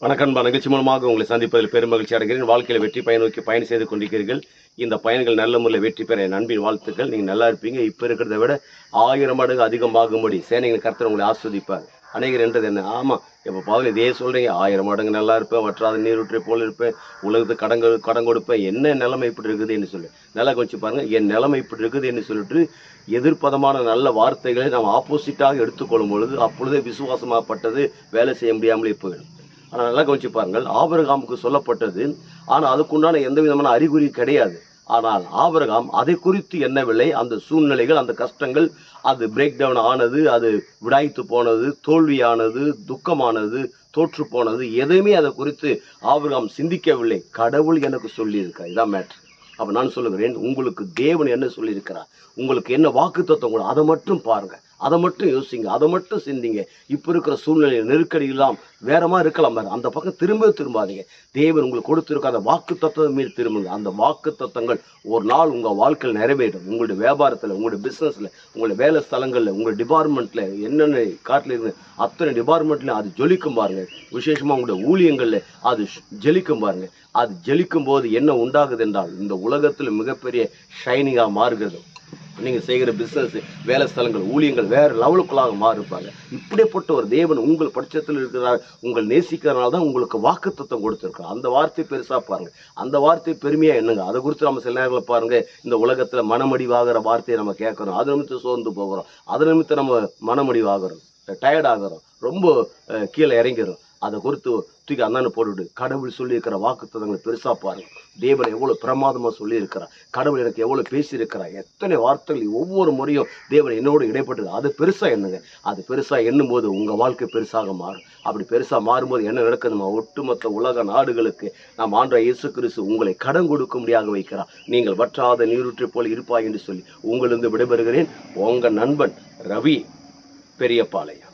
வணக்கம். நிகழ்ச்சி மூலமாக உங்களை சந்திப்பதில் பெரும் மகிழ்ச்சி அடைகிறேன். வாழ்க்கையில் வெற்றி பயன் நோக்கி பயணம் செய்து கொண்டிருக்கிறீர்கள். இந்த பயணங்கள் நல்ல முறையில் வெற்றி பெற என் அன்பின் வாழ்த்துக்கள். நீங்கள் நல்லா இருப்பீங்க. இப்போ இருக்கிறத விட 1000 மடங்கு அதிகமாகும்படி சேனைகள் கர்த்தர் உங்களை ஆஸ்வதிப்பார். அநேகர் என்றது என்ன? ஆமாம், இப்போ பாவம் இதே சொல்கிறீங்க. 1000 மடங்கு நல்லா இருப்பேன், வற்றாத நீரூற்றை போல் இருப்பேன், உலகத்துக்கு கடன் கொடுப்பேன், என்ன நிலைமை இப்படி இருக்குது என்று சொல்லி நல்லா கொஞ்சம் பாருங்கள். என் நிலைமை இப்படி இருக்குது என்று சொல்லிட்டு எதிர்ப்பதமான நல்ல வார்த்தைகளை நாம் ஆப்போசிட்டாக எடுத்துக்கொள்ளும் பொழுது அப்பொழுதே விசுவாசமாகப்பட்டது வேலை செய்ய முடியாமலே போயிடும். ஆனால் நல்லா கவனிச்சு பாருங்கள், ஆபிரகாமுக்கு சொல்லப்பட்டது, ஆனால் அதுக்குண்டான எந்த விதமான அறிகுறி கிடையாது. ஆனால் ஆபிரகாம் அதை குறித்து எண்ணவில்லை. அந்த சூழ்நிலைகள், அந்த கஷ்டங்கள், அது பிரேக் டவுன் ஆனது, அது விடாய்த்து போனது, தோல்வியானது, துக்கமானது, தோற்று போனது, எதையுமே அதை குறித்து ஆபிரகாம் சிந்திக்கவில்லை. கடவுள் எனக்கு சொல்லியிருக்கார். இதான் மேட்ரு. அப்போ நான் சொல்லுகிறேன், உங்களுக்கு தேவன் என்ன சொல்லியிருக்கிறார், உங்களுக்கு என்ன வாக்குத்தத்தம் கூட, அதை மட்டும் பாருங்கள், அதை மட்டும் யோசிங்க, அதை மட்டும் சிந்திங்க. இப்போ இருக்கிற சூழ்நிலை நெருக்கடியெல்லாம் வேறமா இருக்கலாம், அந்த பக்கம் திரும்பாதீங்க. தேவன் உங்களுக்கு கொடுத்துருக்க அந்த வாக்கு தத்துவம் மீது திரும்புங்க. அந்த வாக்கு தத்தங்கள் ஒரு நாள் உங்கள் வாழ்க்கையில் நிறைவேறும். உங்களுடைய வியாபாரத்தில், உங்களுடைய பிஸ்னஸில், உங்களுடைய வேலை ஸ்தலங்களில், உங்களுடைய டிபார்ட்மெண்ட்டில், என்னென்ன காட்டில் இருந்து அத்தனை டிபார்ட்மெண்ட்லையும் அது ஜொலிக்கும் பாருங்கள். விசேஷமாக உங்களுடைய ஊழியங்களில் அது ஜெலிக்கும் பாருங்கள். அது ஜெலிக்கும் போது என்ன உண்டாகுது என்றால், இந்த உலகத்தில் மிகப்பெரிய ஷைனிங்காக மாறுகிறது. நீங்கள் செய்கிற பிஸ்னஸ், வேலை ஸ்தலங்கள், ஊழியங்கள் வேறு லெவலுக்குள்ளாக மாறிருப்பாங்க. இப்படிப்பட்ட ஒரு தேவன் உங்கள் பட்சத்தில் இருக்கிறார். உங்கள் நேசிக்கிறதுனால தான் உங்களுக்கு வாக்குத்தத்தம் கொடுத்துருக்கோம். அந்த வார்த்தை பெருசாக பாருங்கள், அந்த வார்த்தை பெருமையாக என்னங்க. அதை குறித்து நம்ம சில நேரங்களில் பாருங்கள், இந்த உலகத்தில் மனமடிவாகிற வார்த்தையை நம்ம கேட்குறோம், அது நிமித்தம் சோர்ந்து போகிறோம், அது நிமித்தம் நம்ம மனமடிவாகிறோம், டயர்ட் ஆகிறோம், ரொம்ப கீழே இறங்கிறோம். அதை குறித்து தூக்கி அந்தானு போட்டுவிட்டு கடவுள் சொல்லியிருக்கிற வாக்குத்தத்தங்களை பெருசாக பாருங்கள். தேவன் எவ்வளோ பிரமாதமாக சொல்லியிருக்கிறார், கடவுள் எனக்கு எவ்வளோ பேசியிருக்கிறார், எத்தனை வார்த்தைகள் ஒவ்வொரு முறையும் தேவன் என்னோடு இடைப்பட்டது. அது பெருசாக எண்ணுங்க. அது பெருசாக எண்ணும் போது உங்கள் வாழ்க்கை பெருசாக மாறும். அப்படி பெருசாக மாறும்போது என்ன நடக்குதுமா, ஒட்டுமொத்த உலக நாடுகளுக்கு நாம் ஆண்டவர் இயேசு கிறிஸ்து உங்களை கடன் கொடுக்கும்படியாக வைக்கிறார். நீங்கள் வற்றாத நீரூற்றை போல் இருப்பாய் என்று சொல்லி உங்களிருந்து விடைபெறுகிறேன். உங்கள் நண்பன் ரவி, பெரியபாளையம்.